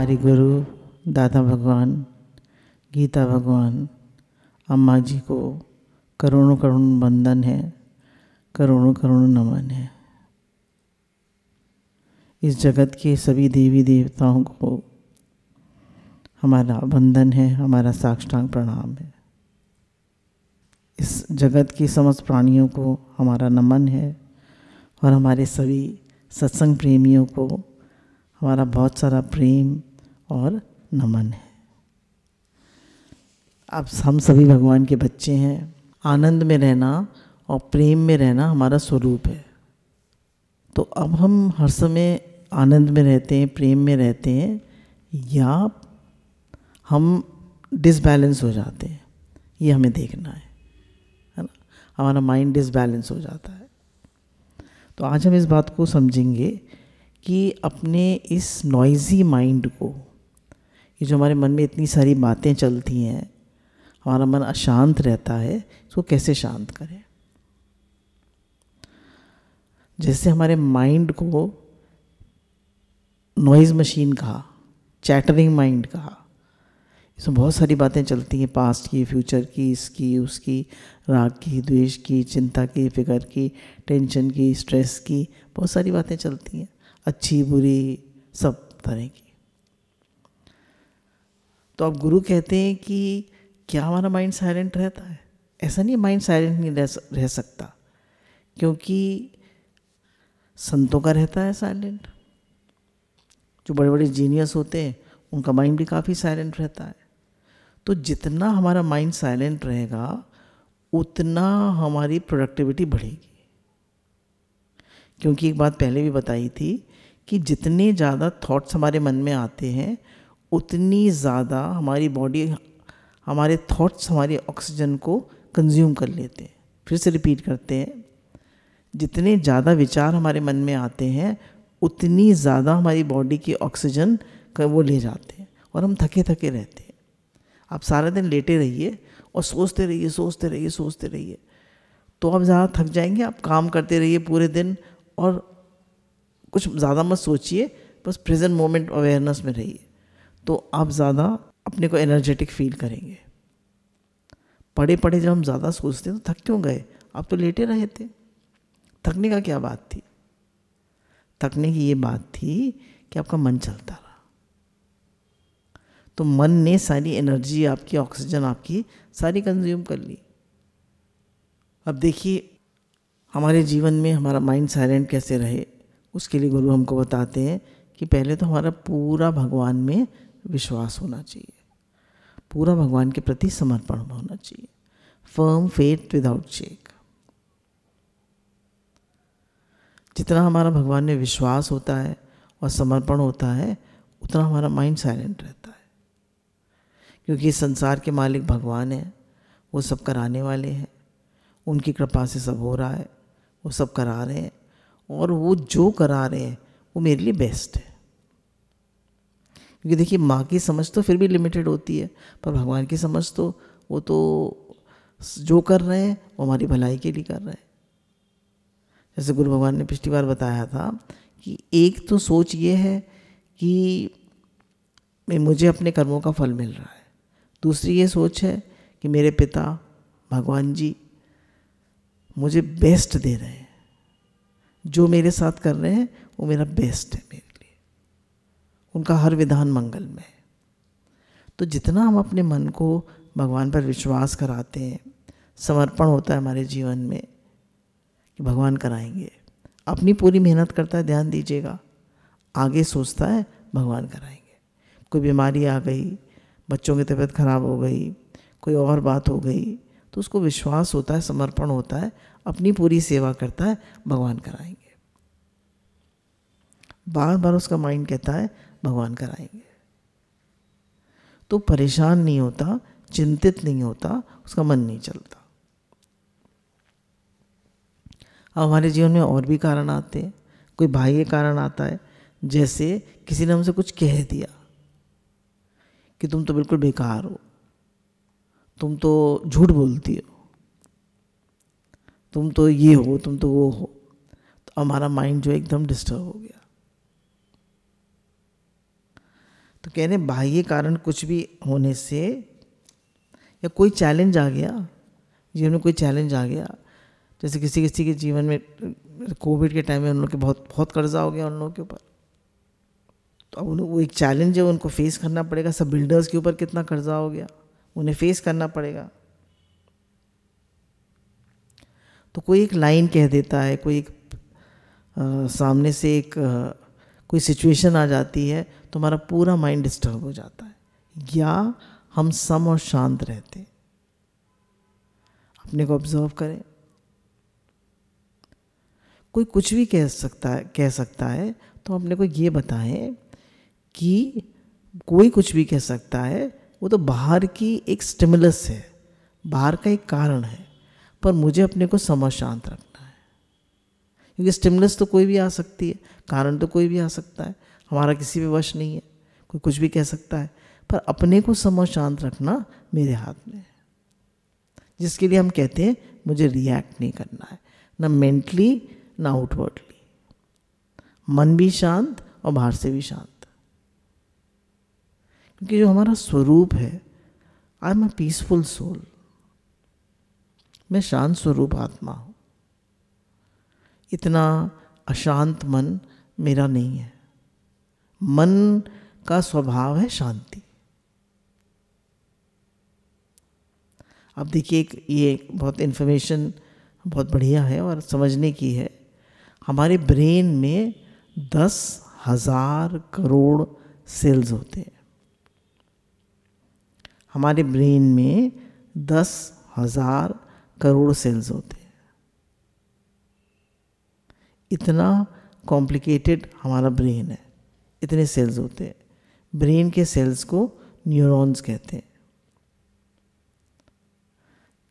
हमारे गुरु दादा भगवान, गीता भगवान, अम्मा जी को करोड़ों करोड़ों वंदन है, करोड़ों करोड़ों नमन है। इस जगत के सभी देवी देवताओं को हमारा वंदन है, हमारा साष्टांग प्रणाम है। इस जगत के समस्त प्राणियों को हमारा नमन है और हमारे सभी सत्संग प्रेमियों को हमारा बहुत सारा प्रेम और नमन है। अब हम सभी भगवान के बच्चे हैं। आनंद में रहना और प्रेम में रहना हमारा स्वरूप है। तो अब हम हर समय आनंद में रहते हैं, प्रेम में रहते हैं, या हम डिसबैलेंस हो जाते हैं, ये हमें देखना है ना। हमारा माइंड डिसबैलेंस हो जाता है। तो आज हम इस बात को समझेंगे कि अपने इस नॉइज़ी माइंड को, ये जो हमारे मन में इतनी सारी बातें चलती हैं, हमारा मन अशांत रहता है, इसको कैसे शांत करें। जैसे हमारे माइंड को नॉइज़ मशीन कहा, चैटरिंग माइंड कहा, इसमें बहुत सारी बातें चलती हैं, पास्ट की, फ्यूचर की, इसकी उसकी, राग की, द्वेष की, चिंता की, फिक्र की, टेंशन की, स्ट्रेस की, बहुत सारी बातें चलती हैं, अच्छी बुरी सब तरह की। तो अब गुरु कहते हैं कि क्या हमारा माइंड साइलेंट रहता है? ऐसा नहीं, माइंड साइलेंट नहीं रह सकता, क्योंकि संतों का रहता है साइलेंट। जो बड़े बड़े जीनियस होते हैं उनका माइंड भी काफ़ी साइलेंट रहता है। तो जितना हमारा माइंड साइलेंट रहेगा उतना हमारी प्रोडक्टिविटी बढ़ेगी। क्योंकि एक बात पहले भी बताई थी कि जितने ज़्यादा थॉट्स हमारे मन में आते हैं उतनी ज़्यादा हमारी बॉडी, हमारे थॉट्स हमारे ऑक्सीजन को कंज्यूम कर लेते हैं। फिर से रिपीट करते हैं, जितने ज़्यादा विचार हमारे मन में आते हैं उतनी ज़्यादा हमारी बॉडी की ऑक्सीजन का वो ले जाते हैं और हम थके थके रहते हैं। आप सारा दिन लेटे रहिए और सोचते रहिए, सोचते रहिए, सोचते रहिए, तो आप ज़्यादा थक जाएंगे। आप काम करते रहिए पूरे दिन और कुछ ज़्यादा मत सोचिए, बस प्रेजेंट मोमेंट अवेयरनेस में रहिए, तो आप ज़्यादा अपने को एनर्जेटिक फील करेंगे। पढ़े पढ़े जब हम ज़्यादा सोचते हैं तो थक क्यों गए? आप तो लेटे रहे थे। थकने का क्या बात थी? थकने की ये बात थी कि आपका मन चलता रहा, तो मन ने सारी एनर्जी आपकी, ऑक्सीजन आपकी सारी कंज्यूम कर ली। अब देखिए हमारे जीवन में हमारा माइंड साइलेंट कैसे रहे, उसके लिए गुरु हमको बताते हैं कि पहले तो हमारा पूरा भगवान में विश्वास होना चाहिए, पूरा भगवान के प्रति समर्पण होना चाहिए। Firm faith without shake. जितना हमारा भगवान में विश्वास होता है और समर्पण होता है उतना हमारा माइंड साइलेंट रहता है। क्योंकि संसार के मालिक भगवान हैं, वो सब कराने वाले हैं, उनकी कृपा से सब हो रहा है, वो सब करा रहे हैं, और वो जो करा रहे हैं वो मेरे लिए बेस्ट है। क्योंकि देखिए माँ की समझ तो फिर भी लिमिटेड होती है, पर भगवान की समझ तो वो तो जो कर रहे हैं वो हमारी भलाई के लिए कर रहे हैं। जैसे गुरु भगवान ने पिछली बार बताया था कि एक तो सोच ये है कि मुझे अपने कर्मों का फल मिल रहा है, दूसरी ये सोच है कि मेरे पिता भगवान जी मुझे बेस्ट दे रहे हैं, जो मेरे साथ कर रहे हैं वो मेरा बेस्ट है मेरे लिए, उनका हर विधान मंगलमय है। तो जितना हम अपने मन को भगवान पर विश्वास कराते हैं, समर्पण होता है हमारे जीवन में कि भगवान कराएंगे, अपनी पूरी मेहनत करता है, ध्यान दीजिएगा, आगे सोचता है भगवान कराएंगे। कोई बीमारी आ गई, बच्चों की तबीयत खराब हो गई, कोई और बात हो गई, तो उसको विश्वास होता है, समर्पण होता है, अपनी पूरी सेवा करता है, भगवान कराएंगे। बार बार उसका माइंड कहता है भगवान कराएंगे, तो परेशान नहीं होता, चिंतित नहीं होता, उसका मन नहीं चलता। अब हमारे जीवन में और भी कारण आते हैं। कोई बाह्य कारण आता है, जैसे किसी ने हमसे कुछ कह दिया कि तुम तो बिल्कुल बेकार हो, तुम तो झूठ बोलती हो, तुम तो ये हो, तुम तो वो हो, तो हमारा माइंड जो एकदम डिस्टर्ब हो गया। तो कह रहे बाह्य कारण कुछ भी होने से, या कोई चैलेंज आ गया, जीवन में कोई चैलेंज आ गया, जैसे किसी किसी के जीवन में कोविड के टाइम में उन लोग के बहुत कर्जा हो गया उन लोगों के ऊपर, तो अब वो एक चैलेंज है, उनको फेस करना पड़ेगा। सब बिल्डर्स के ऊपर कितना कर्जा हो गया, उन्हें फेस करना पड़ेगा। तो कोई एक लाइन कह देता है, कोई एक सामने से एक कोई सिचुएशन आ जाती है, तो हमारा पूरा माइंड डिस्टर्ब हो जाता है। या हम सम और शांत रहते, अपने को ऑब्जर्व करें। कोई कुछ भी कह सकता है, तो अपने को ये बताएं कि कोई कुछ भी कह सकता है, वो तो बाहर की एक स्टिमुलस है, बाहर का एक कारण है, पर मुझे अपने को सम शांत रखना है। क्योंकि स्टिमुलस तो कोई भी आ सकती है, कारण तो कोई भी आ सकता है, हमारा किसी भी वश नहीं है, कोई कुछ भी कह सकता है, पर अपने को सम शांत रखना मेरे हाथ में है। जिसके लिए हम कहते हैं मुझे रिएक्ट नहीं करना है, ना मेंटली ना आउटवर्डली, मन भी शांत और बाहर से भी शांत। क्योंकि जो हमारा स्वरूप है, I am a peaceful soul, मैं शांत स्वरूप आत्मा हूँ। इतना अशांत मन मेरा नहीं है। मन का स्वभाव है शांति। अब देखिए, ये बहुत इन्फॉर्मेशन बहुत बढ़िया है और समझने की है। हमारे ब्रेन में 10,000 करोड़ सेल्स होते हैं। हमारे ब्रेन में 10,000 करोड़ सेल्स होते हैं। इतना कॉम्प्लिकेटेड हमारा ब्रेन है, इतने सेल्स होते हैं। ब्रेन के सेल्स को न्यूरॉन्स कहते हैं।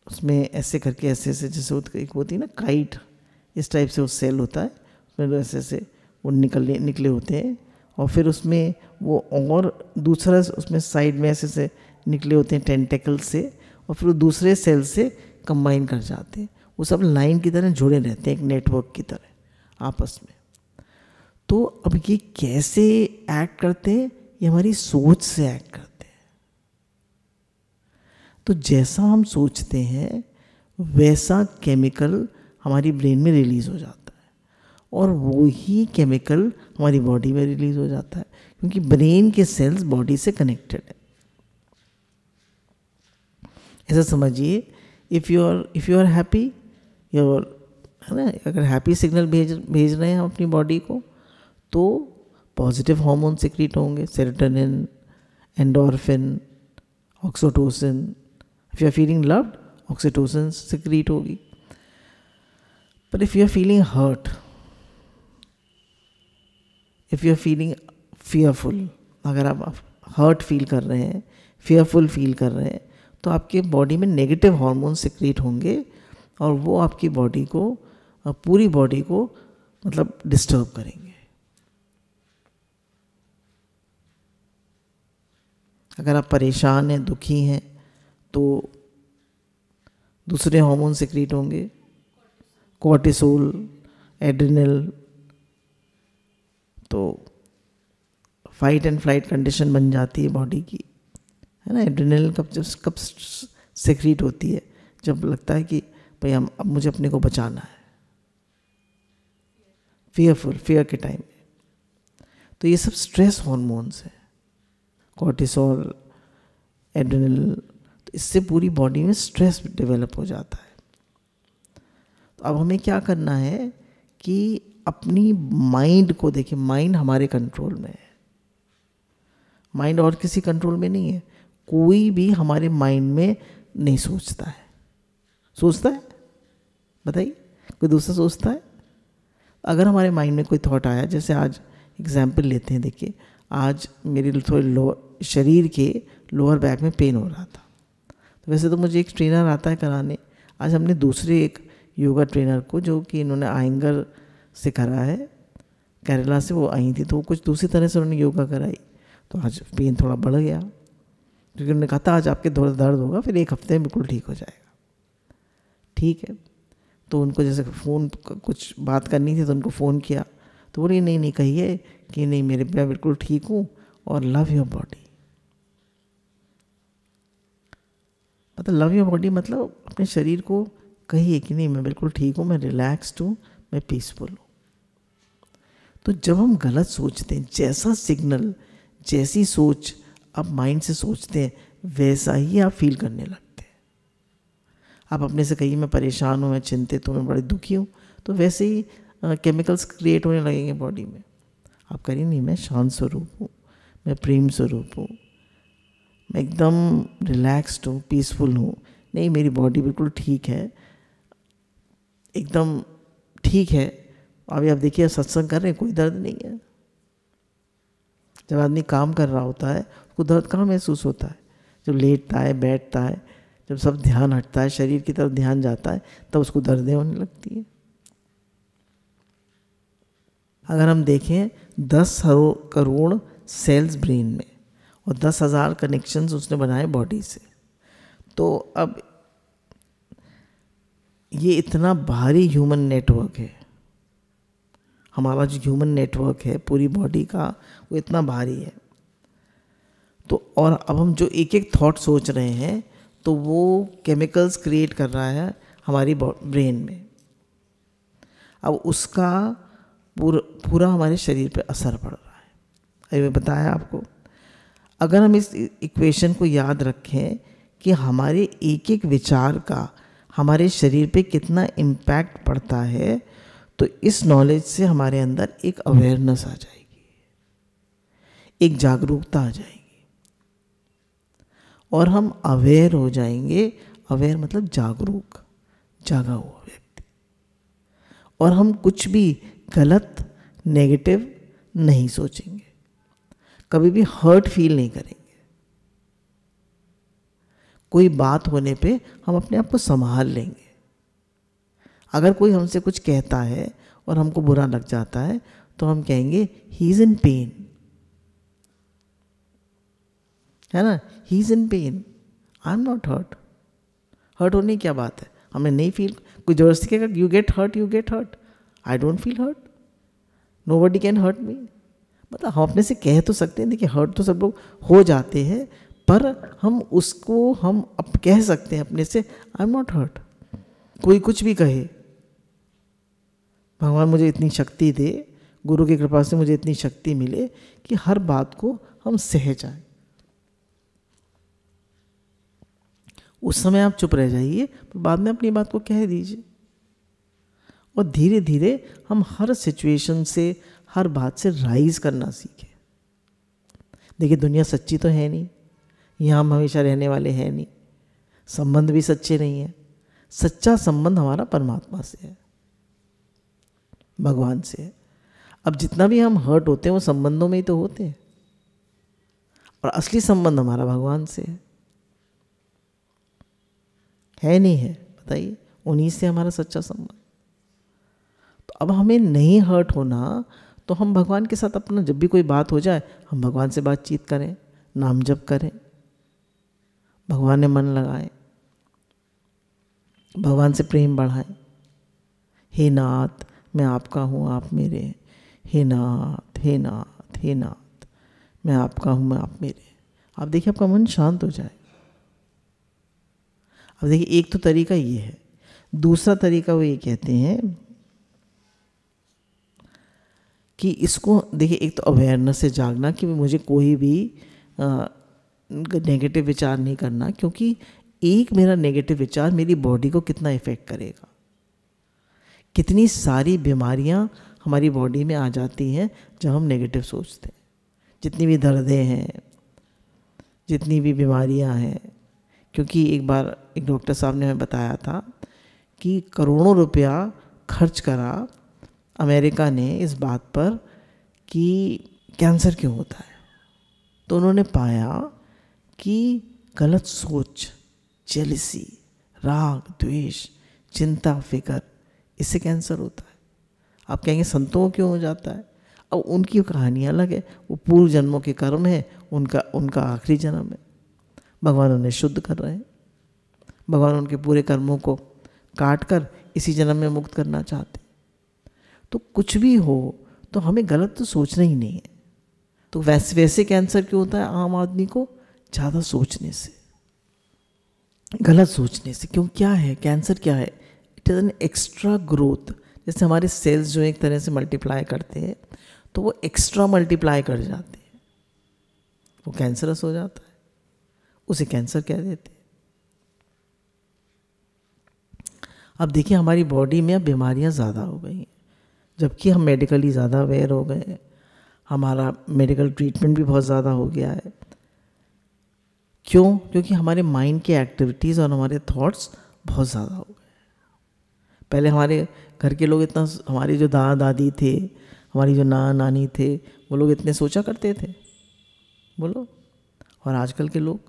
उसमें ऐसे करके ऐसे जैसे एक होती है ना काइट, इस टाइप से वो सेल होता है, उसमें ऐसे वो निकले होते हैं, और फिर उसमें वो और दूसरा उसमें साइड में ऐसे निकले होते हैं टेंटेकल से, और फिर वो दूसरे सेल से कंबाइन कर जाते हैं। वो सब लाइन की तरह जुड़े रहते हैं, एक नेटवर्क की तरह आपस में। तो अब ये कैसे एक्ट करते हैं? ये हमारी सोच से एक्ट करते हैं। तो जैसा हम सोचते हैं वैसा केमिकल हमारी ब्रेन में रिलीज हो जाता है, और वही केमिकल हमारी बॉडी में रिलीज हो जाता है, क्योंकि ब्रेन के सेल्स बॉडी से कनेक्टेड है। ऐसा समझिए, इफ़ यू आर हैप्पी, है ना, अगर हैप्पी सिग्नल भेज रहे हैं हम अपनी बॉडी को, तो पॉजिटिव हार्मोन सिक्रीट होंगे, serotonin, endorphin, oxytocin. If you are feeling loved, oxytocin secrete होगी। पर if you are feeling hurt, if you are feeling fearful, अगर आप हर्ट फील कर रहे हैं, फियरफुल फील कर रहे हैं, तो आपके बॉडी में नेगेटिव हार्मोन सिक्रीट होंगे, और वो आपकी बॉडी को, पूरी बॉडी को मतलब डिस्टर्ब करेंगे। अगर आप परेशान हैं, दुखी हैं, तो दूसरे हार्मोन सिक्रीट होंगे, कोर्टिसोल, एड्रिनल। तो फाइट एंड फ्लाइट कंडीशन बन जाती है बॉडी की, है ना। एड्रिनल कब सिक्रीट होती है? जब लगता है कि भाई अब मुझे अपने को बचाना है, फियर के टाइम में। तो ये सब स्ट्रेस हार्मोन्स हैं, कोर्टिसोल, एड्रिनल। तो इससे पूरी बॉडी में स्ट्रेस डेवलप हो जाता है। तो अब हमें क्या करना है कि अपनी माइंड को देखिए, माइंड हमारे कंट्रोल में है, माइंड और किसी कंट्रोल में नहीं है। कोई भी हमारे माइंड में नहीं सोचता है। सोचता है? बताइए, कोई दूसरा सोचता है? अगर हमारे माइंड में कोई थॉट आया, जैसे आज एग्जाम्पल लेते हैं, देखिए आज मेरी थोड़ी शरीर के लोअर बैक में पेन हो रहा था। तो वैसे तो मुझे एक ट्रेनर आता है कराने। आज हमने दूसरे एक योगा ट्रेनर को, जो कि इन्होंने आयंगर से करा है, केरला से वो आई थी, तो वो कुछ दूसरी तरह से उन्होंने योगा कराई। तो आज पेन थोड़ा बढ़ गया, क्योंकि उन्होंने कहा था आज आपके दर्द होगा, फिर 1 हफ्ते में बिल्कुल ठीक हो जाएगा। ठीक है, तो उनको जैसे फ़ोन कुछ बात करनी थी, तो उनको फ़ोन किया, तो बोली नहीं कहिए कि नहीं, मैं बिल्कुल ठीक हूँ और लव योर बॉडी। मतलब लव योर बॉडी मतलब अपने शरीर को कहिए कि नहीं मैं बिल्कुल ठीक हूँ, मैं रिलैक्स्ड हूँ, मैं पीसफुल हूँ। तो जब हम गलत सोचते हैं, जैसा सिग्नल, जैसी सोच आप माइंड से सोचते हैं, वैसा ही आप फील करने लगते हैं। आप अपने से कहिए मैं परेशान हूँ, मैं चिंतित हूँ, मैं बड़े दुखी हूँ, तो वैसे ही केमिकल्स क्रिएट होने लगेंगे बॉडी में। आप करिए नहीं मैं शांत स्वरूप हूँ, मैं प्रेम स्वरूप हूँ, मैं एकदम रिलैक्स्ड हूँ, पीसफुल हूँ, नहीं मेरी बॉडी बिल्कुल ठीक है, एकदम ठीक है। अभी आप देखिए सत्संग कर रहे हैं, कोई दर्द नहीं है। जब आदमी काम कर रहा होता है उसको दर्द कहाँ महसूस होता है? जब लेटता है, बैठता है, जब सब ध्यान हटता है, शरीर की तरफ ध्यान जाता है, तब उसको दर्दें होने लगती है। अगर हम देखें 10 करोड़ सेल्स ब्रेन में और 10,000 कनेक्शंस उसने बनाए बॉडी से, तो अब ये इतना भारी ह्यूमन नेटवर्क है, हमारा जो ह्यूमन नेटवर्क है पूरी बॉडी का, वो इतना भारी है। तो और अब हम जो एक एक थॉट सोच रहे हैं तो वो केमिकल्स क्रिएट कर रहा है हमारी ब्रेन में। अब उसका पूरा हमारे शरीर पे असर पड़ रहा है। अभी मैं बताया आपको, अगर हम इस इक्वेशन को याद रखें कि हमारे एक एक विचार का हमारे शरीर पे कितना इम्पैक्ट पड़ता है, तो इस नॉलेज से हमारे अंदर एक अवेयरनेस आ जाएगी, एक जागरूकता आ जाएगी और हम अवेयर हो जाएंगे। अवेयर मतलब जागरूक, जागा हुआ व्यक्ति। और हम कुछ भी गलत, नेगेटिव नहीं सोचेंगे, कभी भी हर्ट फील नहीं करेंगे। कोई बात होने पे हम अपने आप को संभाल लेंगे। अगर कोई हमसे कुछ कहता है और हमको बुरा लग जाता है तो हम कहेंगे ही इज़ इन पेन, है ना, he is in pain, I am not hurt. Hurt होने की क्या बात है? हमें नहीं फील, कोई ज़बरदस्ती कहेगा you get hurt, you get hurt, I don't feel hurt, nobody can hurt me. मतलब हम अपने से कह तो सकते हैं, देखिए हर्ट तो सब लोग हो जाते हैं, पर हम उसको हम अब कह सकते हैं अपने से आई एम नॉट हर्ट। कोई कुछ भी कहे, भगवान मुझे इतनी शक्ति दे, गुरु की कृपा से मुझे इतनी शक्ति मिले कि हर बात को हम सह जाएं। उस समय आप चुप रह जाइए, पर बाद में अपनी बात को कह दीजिए। और धीरे धीरे हम हर सिचुएशन से, हर बात से राइज करना सीखें। देखिए दुनिया सच्ची तो है नहीं, यहाँ हम हमेशा रहने वाले हैं नहीं, संबंध भी सच्चे नहीं हैं। सच्चा संबंध हमारा परमात्मा से है, भगवान से है। अब जितना भी हम हर्ट होते हैं वो संबंधों में ही तो होते हैं, और असली संबंध हमारा भगवान से है नहीं है? बताइए, उन्हीं से हमारा सच्चा संबंध। तो अब हमें नहीं हर्ट होना, तो हम भगवान के साथ अपना जब भी कोई बात हो जाए हम भगवान से बातचीत करें, नाम जप करें, भगवान में मन लगाएं, भगवान से प्रेम बढ़ाएं। हे नाथ मैं आपका हूँ, आप मेरे हैं। हे नाथ, हे नाथ, हे नाथ, मैं आपका हूँ, मैं आप मेरे। आप देखिए आपका मन शांत हो जाए। अब देखिए एक तो तरीका ये है, दूसरा तरीका वो ये कहते हैं कि इसको देखिए, एक तो अवेयरनेस से जागना कि मुझे कोई भी नेगेटिव विचार नहीं करना, क्योंकि एक मेरा नेगेटिव विचार मेरी बॉडी को कितना इफ़ेक्ट करेगा। कितनी सारी बीमारियां हमारी बॉडी में आ जाती हैं जब हम नेगेटिव सोचते हैं। जितनी भी दर्दें हैं, जितनी भी बीमारियां हैं, क्योंकि एक बार एक डॉक्टर साहब ने हमें बताया था कि करोड़ों रुपया खर्च करा अमेरिका ने इस बात पर कि कैंसर क्यों होता है। तो उन्होंने पाया कि गलत सोच, जेलसी, राग, द्वेष, चिंता, फिक्र, इससे कैंसर होता है। आप कहेंगे संतों को क्यों हो जाता है? अब उनकी कहानी अलग है, वो पूर्व जन्मों के कर्म है, उनका आखिरी जन्म है। भगवान उन्हें शुद्ध कर रहे हैं, भगवान उनके पूरे कर्मों को काट कर इसी जन्म में मुक्त करना चाहते हैं। तो कुछ भी हो तो हमें गलत तो सोचना ही नहीं है, तो वैसे कैंसर क्यों होता है आम आदमी को? ज़्यादा सोचने से, गलत सोचने से। क्यों? क्या है कैंसर? क्या है? It is an extra growth. जैसे हमारे सेल्स जो एक तरह से मल्टीप्लाई करते हैं, तो वो एक्स्ट्रा मल्टीप्लाई कर जाते हैं, वो कैंसरस हो जाता है, उसे कैंसर कह देते हैं। अब देखिए हमारी बॉडी में अब बीमारियां ज़्यादा हो गई हैं, जबकि हम मेडिकली ज़्यादा अवेयर हो गए हैं, हमारा मेडिकल ट्रीटमेंट भी बहुत ज़्यादा हो गया है। क्यों? क्योंकि हमारे माइंड की एक्टिविटीज़ और हमारे थॉट्स बहुत ज़्यादा हो गए। पहले हमारे घर के लोग इतना, हमारे जो दादा दादी थे, हमारी जो नाना नानी थे, वो लोग इतने सोचा करते थे, बोलो। और आजकल के लोग,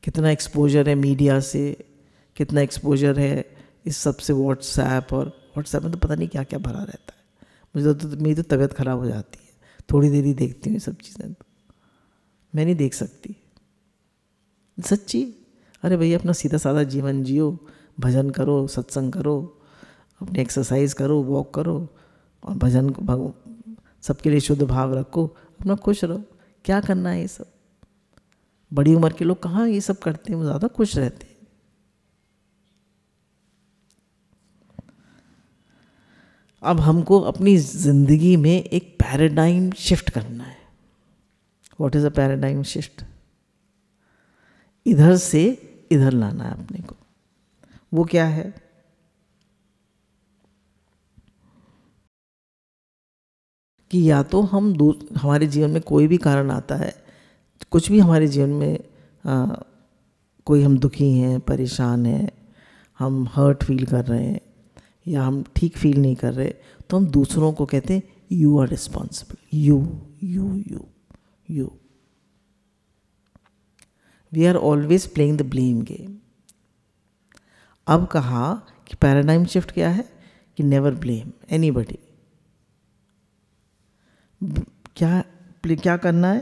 कितना एक्सपोजर है मीडिया से, कितना एक्सपोजर है इस सब से, व्हाट्सएप, और व्हाट्सएप में तो पता नहीं क्या क्या भरा रहता है। मुझे तो मेरी तो तबीयत ख़राब हो जाती है, थोड़ी देर ही देखती हूँ ये सब चीज़ें, तो मैं नहीं देख सकती, सच्ची। अरे भैया अपना सीधा साधा जीवन जियो, भजन करो, सत्संग करो, अपने एक्सरसाइज करो, वॉक करो, और भजन सबके लिए शुद्ध भाव रखो, अपना खुश रहो। क्या करना है ये सब? बड़ी उम्र के लोग कहाँ ये सब करते हैं, वो ज़्यादा खुश रहते हैं। अब हमको अपनी ज़िंदगी में एक पैराडाइम शिफ्ट करना है। What is a paradigm shift? इधर से इधर लाना है अपने को। वो क्या है? कि या तो हम हमारे जीवन में कोई भी कारण आता है, कुछ भी हमारे जीवन में कोई हम दुखी हैं, परेशान हैं, हम हर्ट फील कर रहे हैं, या हम ठीक फील नहीं कर रहे, तो हम दूसरों को कहते हैं you are responsible, you you you you. We are always playing the blame game. अब कहा कि पैराडाइम शिफ्ट क्या है? कि नेवर ब्लेम एनीबडी। क्या करना है?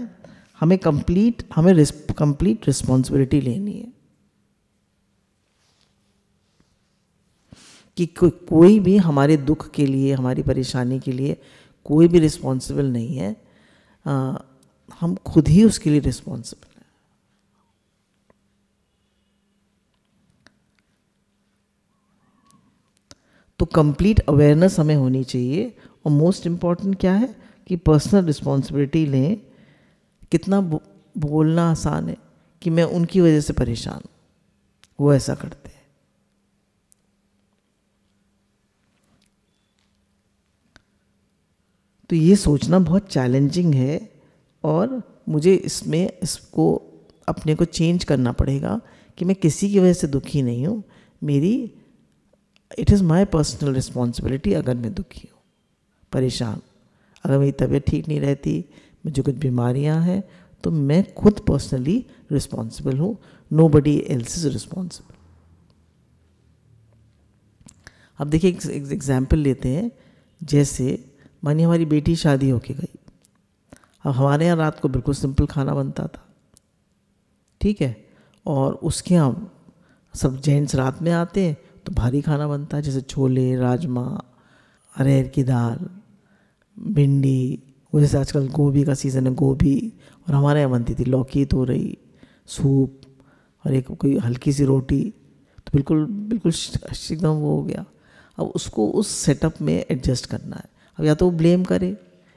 हमें कंप्लीट रिस्पॉन्सिबिलिटी लेनी है कि कोई भी हमारे दुख के लिए, हमारी परेशानी के लिए कोई भी रिस्पॉन्सिबल नहीं है, हम खुद ही उसके लिए रिस्पॉन्सिबल हैं। तो कंप्लीट अवेयरनेस हमें होनी चाहिए। और मोस्ट इम्पॉर्टेंट क्या है कि पर्सनल रिस्पॉन्सिबिलिटी लें। कितना बोलना आसान है कि मैं उनकी वजह से परेशान हूँ, वो ऐसा करते हैं। तो ये सोचना बहुत चैलेंजिंग है, और मुझे इसको अपने को चेंज करना पड़ेगा कि मैं किसी की वजह से दुखी नहीं हूँ। It is my personal responsibility. अगर मैं दुखी हूँ, परेशान, अगर मेरी तबीयत ठीक नहीं रहती, मुझे कुछ बीमारियाँ हैं, तो मैं खुद पर्सनली रिस्पॉन्सिबल हूँ, नोबडी एल्स इज रिस्पॉन्सिबल। अब देखिए एक एग्जाम्पल लेते हैं। जैसे मानिए हमारी बेटी शादी होके गई। अब हमारे यहाँ रात को बिल्कुल सिंपल खाना बनता था, ठीक है, और उसके यहाँ सब जेंट्स रात में आते हैं तो भारी खाना बनता है, जैसे छोले, राजमा, अरहर की दाल, भिंडी, वो जैसे आजकल गोभी का सीज़न है, गोभी, और हमारे यहाँ बनती थी लौकी, तोरई, सूप, और एक कोई हल्की सी रोटी। तो बिल्कुल बिल्कुल एकदम वो हो गया। अब उसको उस सेटअप में एडजस्ट करना है। अब या तो वो ब्लेम करे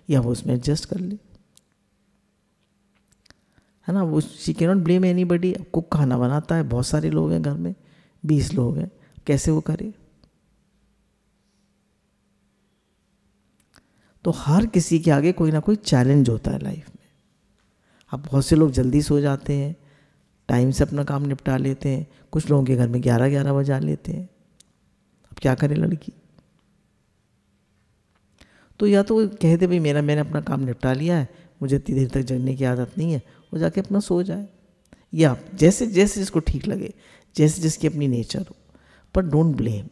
या वो उसमें एडजस्ट कर ले, है ना। वो she can not blame anybody. Cook खाना बनाता है, बहुत सारे लोग हैं घर में, 20 लोग हैं, कैसे वो करे? तो हर किसी के आगे कोई ना कोई चैलेंज होता है लाइफ में। अब बहुत से लोग जल्दी सो जाते हैं, टाइम से अपना काम निपटा लेते हैं, कुछ लोगों के घर में 11-11 बजा लेते हैं। अब क्या करे लड़की? तो या तो वो कह दे भाई मैंने अपना काम निपटा लिया है, मुझे इतनी देर तक जगने की आदत नहीं है, वो जाके अपना सो जाए, या जैसे जैसे जिसको ठीक लगे, जैसे जिसकी अपनी नेचर हो। पर don't blame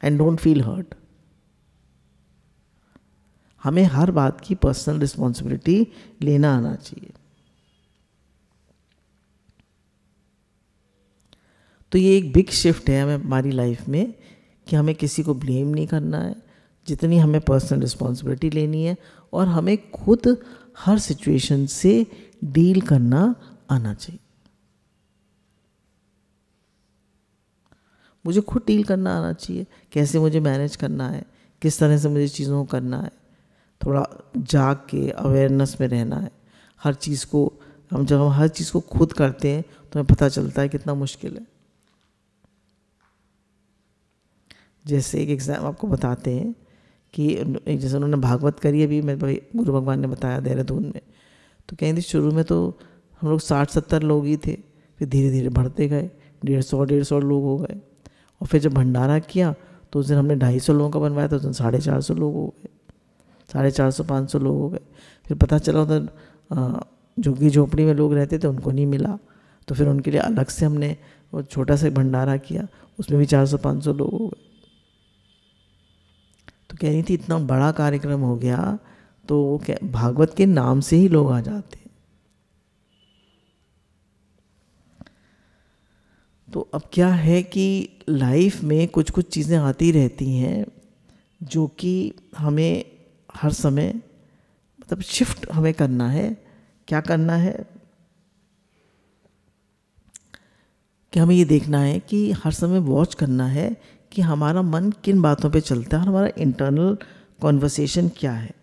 and don't feel hurt. हमें हर बात की पर्सनल रिस्पॉन्सिबिलिटी लेना आना चाहिए। तो ये एक बिग शिफ्ट है हमें हमारी लाइफ में कि हमें किसी को ब्लेम नहीं करना है। जितनी हमें पर्सनल रिस्पॉन्सिबिलिटी लेनी है, और हमें खुद हर सिचुएशन से डील करना आना चाहिए। मुझे खुद डील करना आना चाहिए, कैसे मुझे मैनेज करना है, किस तरह से मुझे चीज़ों को करना है। थोड़ा जाग के अवेयरनेस में रहना है हर चीज़ को। जब हम हर चीज़ को खुद करते हैं तो हमें पता चलता है कितना मुश्किल है। जैसे एक एग्जाम आपको बताते हैं कि जैसे उन्होंने भागवत करी अभी, मेरे भाई गुरु भगवान ने बताया देहरादून में, तो कहीं शुरू में तो हम लोग 60-70 लोग ही थे, फिर धीरे धीरे बढ़ते गए, 150 लोग हो गए। और फिर जब भंडारा किया तो उस दिन हमने 250 लोगों का बनवाया था, उस दिन 450 लोग हो गए, 450-500 लोग हो गए। फिर पता चला उधर झुग्गी झोपड़ी में लोग रहते थे, उनको नहीं मिला, तो फिर उनके लिए अलग से हमने वो छोटा सा भंडारा किया, उसमें भी 400-500 लोग हो गए। तो कह रही थी इतना बड़ा कार्यक्रम हो गया तो भागवत के नाम से ही लोग आ जाते हैं। तो अब क्या है कि लाइफ में कुछ कुछ चीज़ें आती रहती हैं जो कि हमें हर समय मतलब शिफ्ट हमें करना है। क्या करना है कि हमें ये देखना है कि हर समय वॉच करना है कि हमारा मन किन बातों पे चलता है, हमारा इंटरनल कॉन्वर्सेशन क्या है।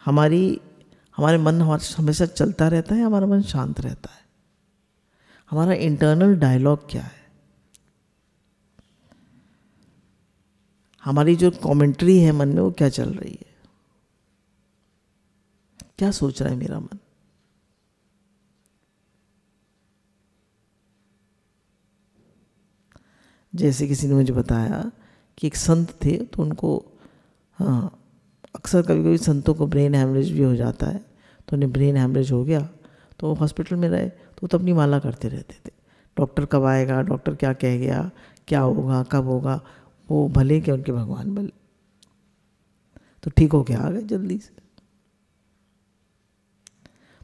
हमारे मन हमेशा चलता रहता है, हमारा मन शांत रहता है, हमारा इंटरनल डायलॉग क्या है, हमारी जो कमेंट्री है मन में वो क्या चल रही है, क्या सोच रहा है मेरा मन। जैसे किसी ने मुझे बताया कि एक संत थे, तो उनको अक्सर कभी कभी संतों को ब्रेन हैमरेज भी हो जाता है, तो उन्हें ब्रेन हैमरेज हो गया तो वो हॉस्पिटल में रहे, तो वो अपनी माला करते रहते थे, डॉक्टर कब आएगा, डॉक्टर क्या कह गया, क्या होगा, कब होगा, वो भले के उनके भगवान भले, तो ठीक हो के आ गए जल्दी से।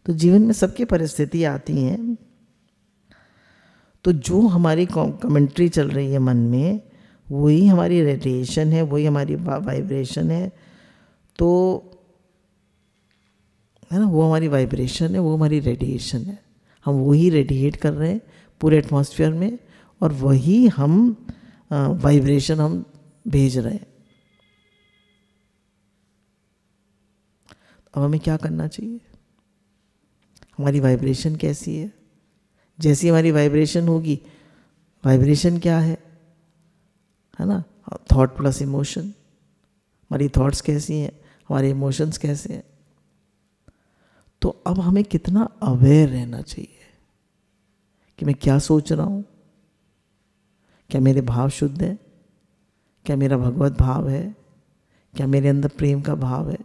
तो जीवन में सबकी परिस्थिति आती हैं, तो जो हमारी कमेंट्री चल रही है मन में वही हमारी रेडिएशन है, वही हमारी वाइब्रेशन है, तो है ना, वो हमारी वाइब्रेशन है, वो हमारी रेडिएशन है। हम वही रेडिएट कर रहे हैं पूरे एटमॉस्फेयर में, और वही हम वाइब्रेशन हम भेज रहे हैं। अब हमें क्या करना चाहिए, हमारी वाइब्रेशन कैसी है, जैसी हमारी वाइब्रेशन होगी, वाइब्रेशन क्या है ना, थॉट प्लस इमोशन, हमारी थॉट्स कैसी हैं, हमारे इमोशंस कैसे हैं। तो अब हमें कितना अवेयर रहना चाहिए कि मैं क्या सोच रहा हूँ, क्या मेरे भाव शुद्ध है, क्या मेरा भगवत भाव है, क्या मेरे अंदर प्रेम का भाव है।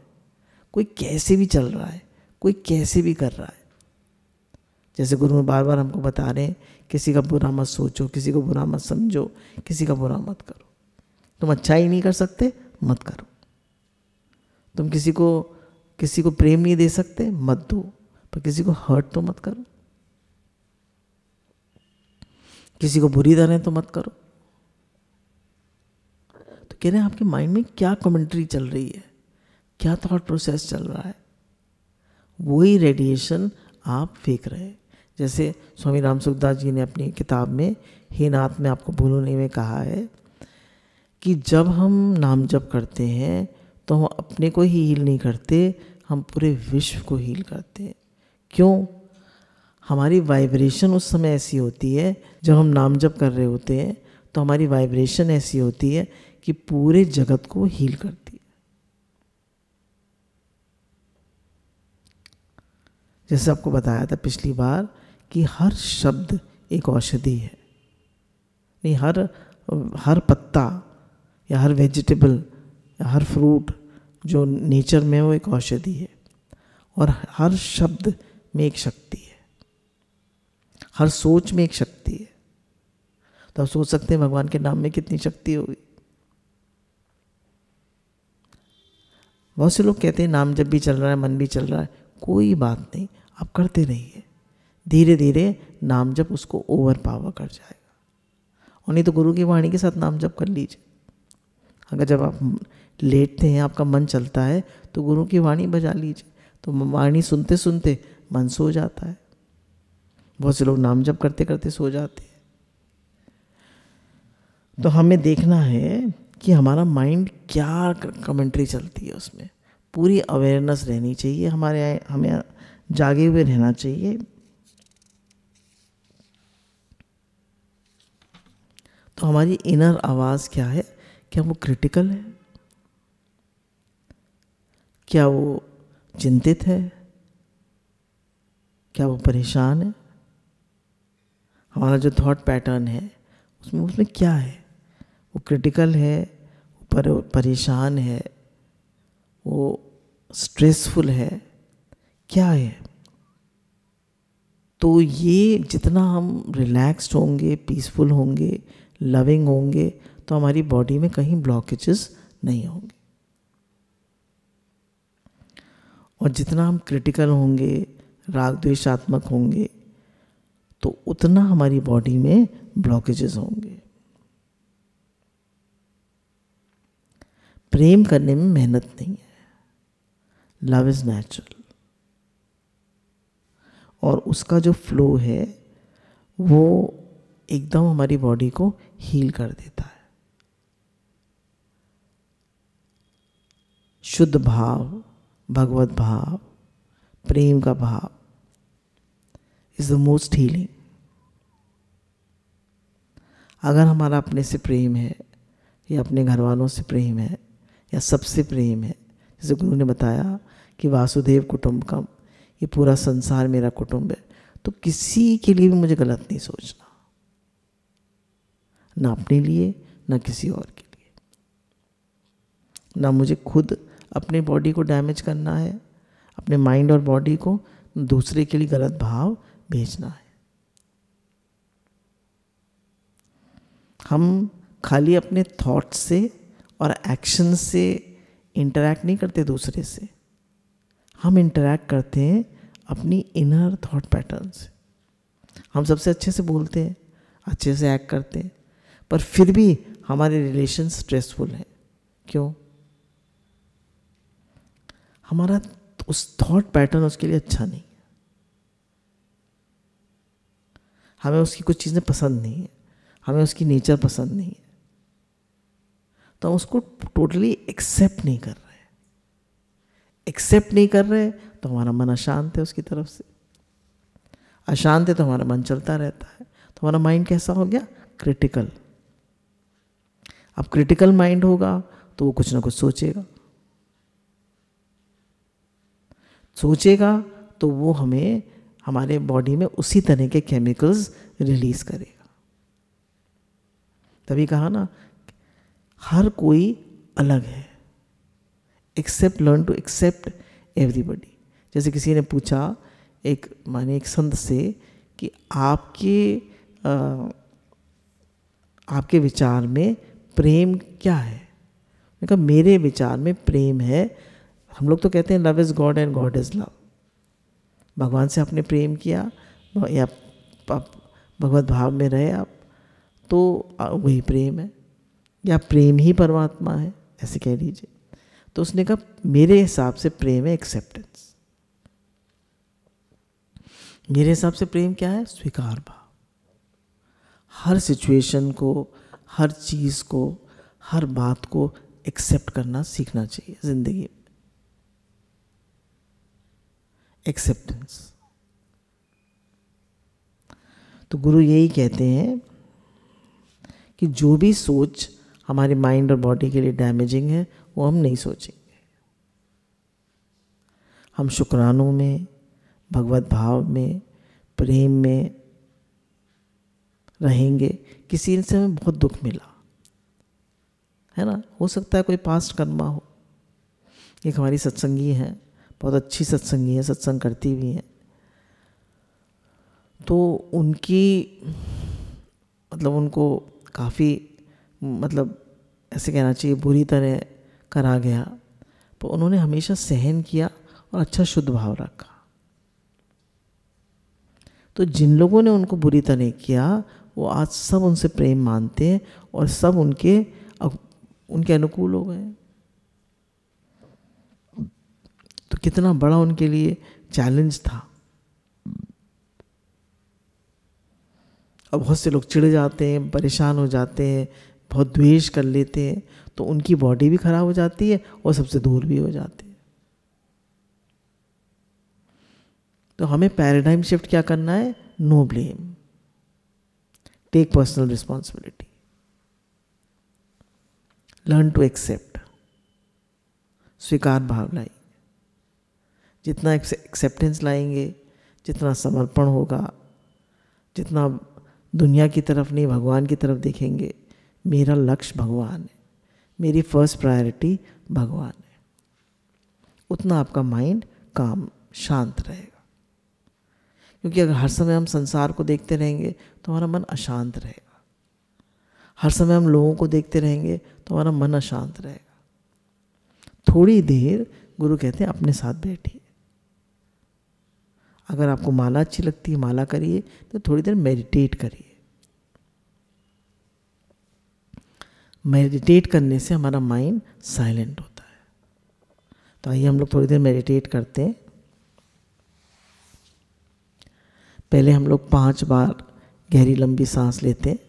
कोई कैसे भी चल रहा है, कोई कैसे भी कर रहा है, जैसे गुरु बार बार हमको बता रहे हैं, किसी का बुरा मत सोचो, किसी को बुरा मत समझो, किसी का बुरा मत करो। तुम अच्छा ही नहीं कर सकते, मत करो। तुम किसी को प्रेम नहीं दे सकते, मत दो, पर किसी को हर्ट तो मत करो, किसी को बुरी तरह तो मत करो। तो कह रहे हैं आपके माइंड में क्या कमेंट्री चल रही है, क्या थॉट प्रोसेस चल रहा है, वही रेडिएशन आप फेंक रहे हैं। जैसे स्वामी राम सुखदास जी ने अपनी किताब में हे नाथ में आपको भूलूं नहीं में कहा है कि जब हम नाम जप करते हैं तो हम अपने को ही हील नहीं करते, हम पूरे विश्व को हील करते हैं। क्यों? हमारी वाइब्रेशन उस समय ऐसी होती है, जब हम नाम जप कर रहे होते हैं तो हमारी वाइब्रेशन ऐसी होती है कि पूरे जगत को हील करती है। जैसे आपको बताया था पिछली बार कि हर शब्द एक औषधि है, नहीं, हर पत्ता या हर वेजिटेबल या हर फ्रूट जो नेचर में वो एक औषधि है, और हर शब्द में एक शक्ति है, हर सोच में एक शक्ति है। तो आप सोच सकते हैं भगवान के नाम में कितनी शक्ति होगी। बहुत से लोग कहते हैं नाम जब भी चल रहा है, मन भी चल रहा है, कोई बात नहीं, आप करते रहिए, धीरे धीरे नाम जप उसको ओवर पावर कर जाएगा। और नहीं तो गुरु की वाणी के साथ नाम जप कर लीजिए। अगर जब आप लेटते हैं, आपका मन चलता है तो गुरु की वाणी बजा लीजिए, तो वाणी सुनते सुनते मन सो जाता है। बहुत से लोग नाम जप करते करते सो जाते हैं। तो हमें देखना है कि हमारा माइंड क्या कमेंट्री चलती है, उसमें पूरी अवेयरनेस रहनी चाहिए, हमें जागे हुए रहना चाहिए। तो हमारी इनर आवाज़ क्या है? क्या वो क्रिटिकल है? क्या वो चिंतित है? क्या वो परेशान है? हमारा जो थॉट पैटर्न है उसमें क्या है? वो क्रिटिकल है, वो परेशान है, वो स्ट्रेसफुल है, क्या है? तो ये जितना हम रिलैक्स्ड होंगे, पीसफुल होंगे, लविंग होंगे, तो हमारी बॉडी में कहीं ब्लॉकेजेस नहीं होंगे। और जितना हम क्रिटिकल होंगे, राग द्वेषात्मक होंगे, तो उतना हमारी बॉडी में ब्लॉकेजेस होंगे। प्रेम करने में मेहनत नहीं है, लव इज नेचुरल, और उसका जो फ्लो है वो एकदम हमारी बॉडी को हील कर देता है। शुद्ध भाव, भगवत भाव, प्रेम का भाव इज द मोस्ट हीलिंग। अगर हमारा अपने से प्रेम है, या अपने घर वालों से प्रेम है, या सबसे प्रेम है, जैसे गुरु ने बताया कि वासुदेव कुटुंबकम, ये पूरा संसार मेरा कुटुंब है, तो किसी के लिए भी मुझे गलत नहीं सोचना, ना अपने लिए ना किसी और के लिए। ना मुझे खुद अपने बॉडी को डैमेज करना है, अपने माइंड और बॉडी को दूसरे के लिए गलत भाव भेजना है। हम खाली अपने थॉट्स से और एक्शन से इंटरैक्ट नहीं करते दूसरे से, हम इंटरैक्ट करते हैं अपनी इनर थॉट पैटर्न से। हम सबसे अच्छे से बोलते हैं, अच्छे से एक्ट करते हैं, पर फिर भी हमारे रिलेशन स्ट्रेसफुल हैं। क्यों? हमारा उस थॉट पैटर्न उसके लिए अच्छा नहीं है, हमें उसकी कुछ चीज़ें पसंद नहीं है, हमें उसकी नेचर पसंद नहीं है, तो हम उसको टोटली एक्सेप्ट नहीं कर रहे। एक्सेप्ट नहीं कर रहे तो हमारा मन अशांत है उसकी तरफ से, अशांत है तो हमारा मन चलता रहता है, तो हमारा माइंड कैसा हो गया? क्रिटिकल। अब क्रिटिकल माइंड होगा तो वो कुछ ना कुछ सोचेगा तो वो हमें हमारे बॉडी में उसी तरह के केमिकल्स रिलीज करेगा। तभी कहा ना, हर कोई अलग है, accept, learn to accept everybody. जैसे किसी ने पूछा एक संत से कि आपके विचार में प्रेम क्या है? मैंने कहा मेरे विचार में प्रेम है, हम लोग तो कहते हैं love is God and God is love. भगवान से आपने प्रेम किया या भगवत भाव में रहे आप, तो वही प्रेम है, या प्रेम ही परमात्मा है, ऐसे कह लीजिए। तो उसने कहा मेरे हिसाब से प्रेम है एक्सेप्टेंस। मेरे हिसाब से प्रेम क्या है? स्वीकार भाव। हर सिचुएशन को, हर चीज़ को, हर बात को एक्सेप्ट करना सीखना चाहिए जिंदगी में। एक्सेप्टेंस। तो गुरु यही कहते हैं कि जो भी सोच हमारे माइंड और बॉडी के लिए डैमेजिंग है वो हम नहीं सोचेंगे। हम शुक्रानों में, भगवत भाव में, प्रेम में रहेंगे। किसी से हमें बहुत दुख मिला है ना, हो सकता है कोई पास्ट कर्मा हो। एक हमारी सत्संगी है, बहुत अच्छी सत्संगी है, सत्संग करती भी हैं, तो उनको काफ़ी ऐसे कहना चाहिए बुरी तरह करा गया, पर उन्होंने हमेशा सहन किया और अच्छा शुद्ध भाव रखा। तो जिन लोगों ने उनको बुरी तरह किया वो आज सब उनसे प्रेम मानते हैं और सब उनके अनुकूल हो गए। कितना बड़ा उनके लिए चैलेंज था। अब बहुत से लोग चिढ़ जाते हैं, परेशान हो जाते हैं, बहुत द्वेष कर लेते हैं, तो उनकी बॉडी भी खराब हो जाती है और सबसे दूर भी हो जाती है। तो हमें पैराडाइम शिफ्ट क्या करना है? No blame, take personal responsibility, learn to accept, स्वीकार भाव लाइए। जितना एक्सेप्टेंस लाएंगे, जितना समर्पण होगा, जितना दुनिया की तरफ नहीं भगवान की तरफ देखेंगे, मेरा लक्ष्य भगवान है, मेरी फर्स्ट प्रायोरिटी भगवान है, उतना आपका माइंड काम, शांत रहेगा। क्योंकि अगर हर समय हम संसार को देखते रहेंगे तो हमारा मन अशांत रहेगा। हर समय हम लोगों को देखते रहेंगे तो हमारा मन अशांत रहेगा। थोड़ी देर गुरु कहते हैं अपने साथ बैठिए। अगर आपको माला अच्छी लगती है, माला करिए, तो थोड़ी देर मेडिटेट करिए। मेडिटेट करने से हमारा माइंड साइलेंट होता है। तो आइए हम लोग थोड़ी देर मेडिटेट करते हैं। पहले हम लोग 5 बार गहरी लंबी सांस लेते हैं।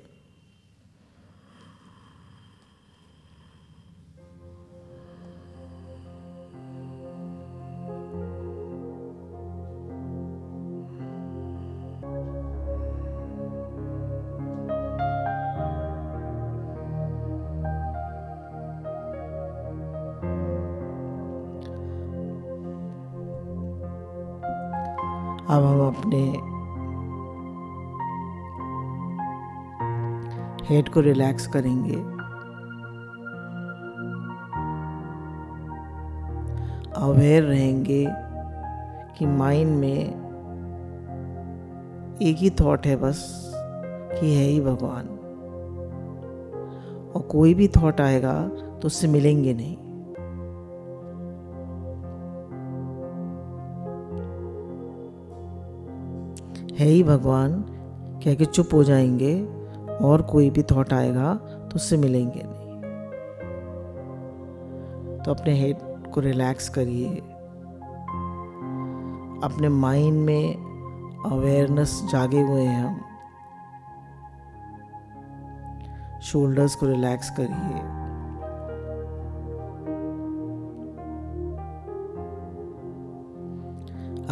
अब हम अपने हेड को रिलैक्स करेंगे। अवेयर रहेंगे कि माइंड में एक ही थॉट है बस, कि है ही भगवान, और कोई भी थॉट आएगा तो उससे मिलेंगे नहीं। है ही भगवान कह के चुप हो जाएंगे, और कोई भी थॉट आएगा तो उससे मिलेंगे नहीं। तो अपने हेड को रिलैक्स करिए। अपने माइंड में अवेयरनेस जागे हुए हैं हम। शोल्डर्स को रिलैक्स करिए।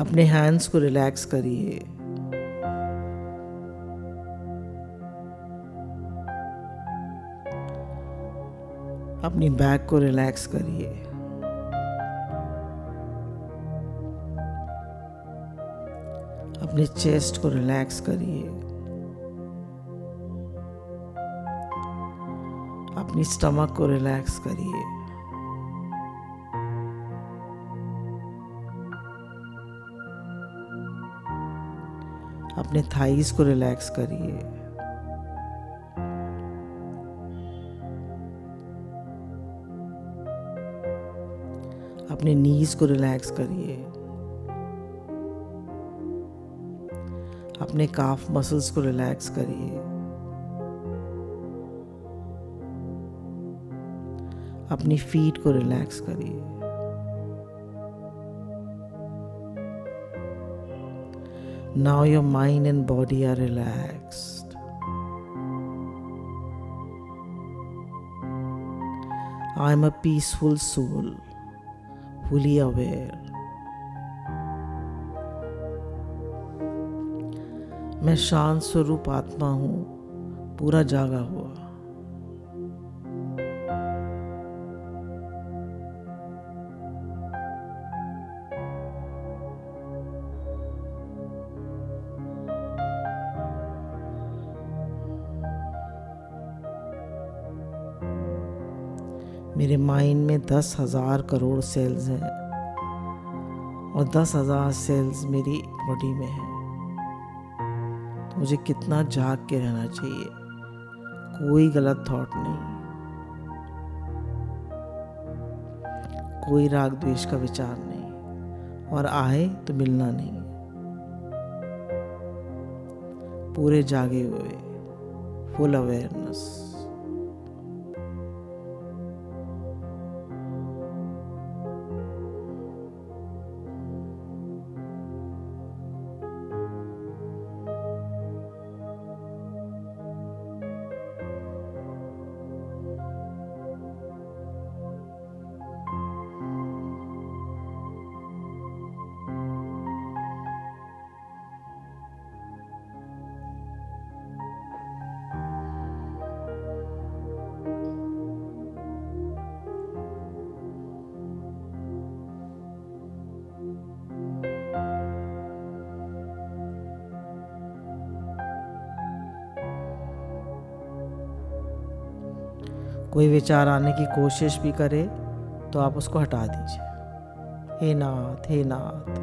अपने हैंड्स को रिलैक्स करिए। अपनी बैक को रिलैक्स करिए। अपने चेस्ट को रिलैक्स करिए। अपनी स्टमक को रिलैक्स करिए। अपने थाइस को रिलैक्स करिए। अपने नीज को रिलैक्स करिए। अपने काफ मसल्स को रिलैक्स करिए। अपनी फीट को रिलैक्स करिए। Now your mind and body are relaxed. I am a peaceful soul, fully aware. मैं शांत स्वरूप आत्मा हूँ, पूरा जागा हुआ। मेरे माइंड में 10,000 करोड़ सेल्स हैं और 10,000 सेल्स मेरी बॉडी में हैं। तो मुझे कितना जाग के रहना चाहिए। कोई गलत थॉट नहीं, कोई राग द्वेष का विचार नहीं, और आए तो मिलना नहीं। पूरे जागे हुए, फुल अवेयरनेस। कोई विचार आने की कोशिश भी करे तो आप उसको हटा दीजिए। हे नाथ, हे नाथ।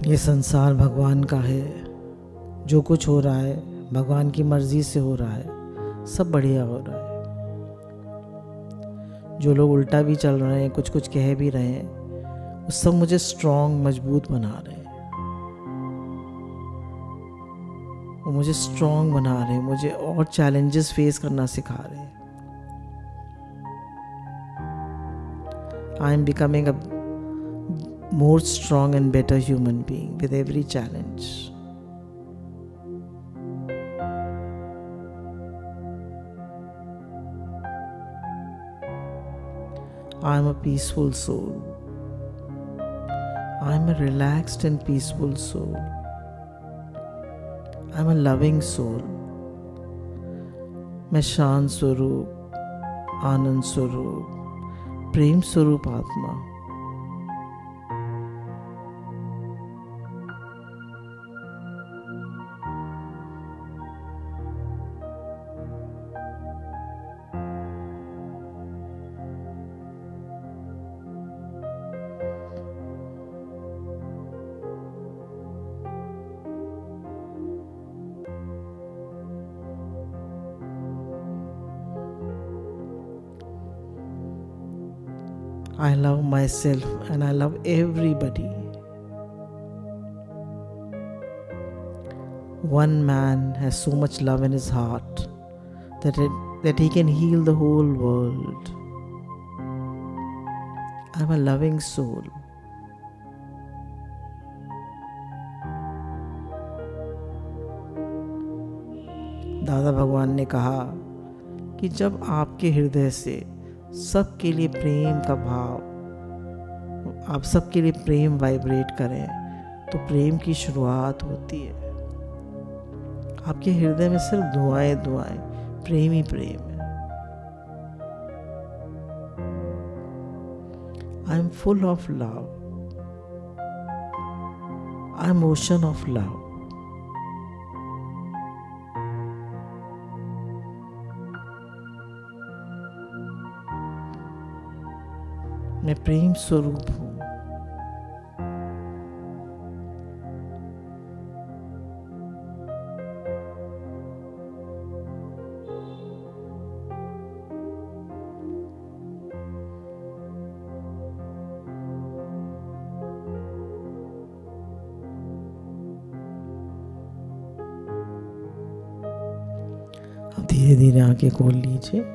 ये संसार भगवान का है। जो कुछ हो रहा है भगवान की मर्जी से हो रहा है, सब बढ़िया हो रहा है। जो लोग उल्टा भी चल रहे हैं, कुछ कुछ कह भी रहे हैं, वो सब मुझे स्ट्रांग, मजबूत बना रहे हैं। वो मुझे स्ट्रांग बना रहे हैं, मुझे और चैलेंजेस फेस करना सिखा रहे हैं। I am becoming a more strong and better human being with every challenge. I am a peaceful soul. I am a relaxed and peaceful soul. I am a loving soul. मैं शांत स्वरूप, आनंद स्वरूप, प्रेम स्वरूप आत्मा। I love myself and I love everybody. One man has so much love in his heart that he can heal the whole world. I'm a loving soul. दादा भगवान ने कहा कि जब आपके हृदय से सबके लिए प्रेम का भाव, आप सबके लिए प्रेम वाइब्रेट करें तो प्रेम की शुरुआत होती है। आपके हृदय में सिर्फ दुआएं दुआएं, प्रेम ही प्रेम है। I M full of love. I am ocean of love. मैं प्रेम स्वरूप हूँ। अब धीरे धीरे आंखें खोल लीजिए।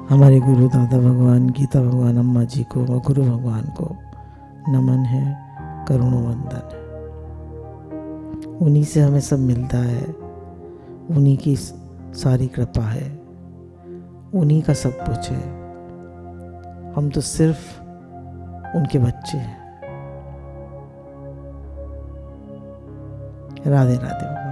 हमारे गुरु दादा भगवान, गीता भगवान, अम्मा जी को और गुरु भगवान को नमन है, करोड़ों वंदन है। उन्हीं से हमें सब मिलता है, उन्हीं की सारी कृपा है, उन्हीं का सब कुछ है। हम तो सिर्फ उनके बच्चे हैं। राधे राधे।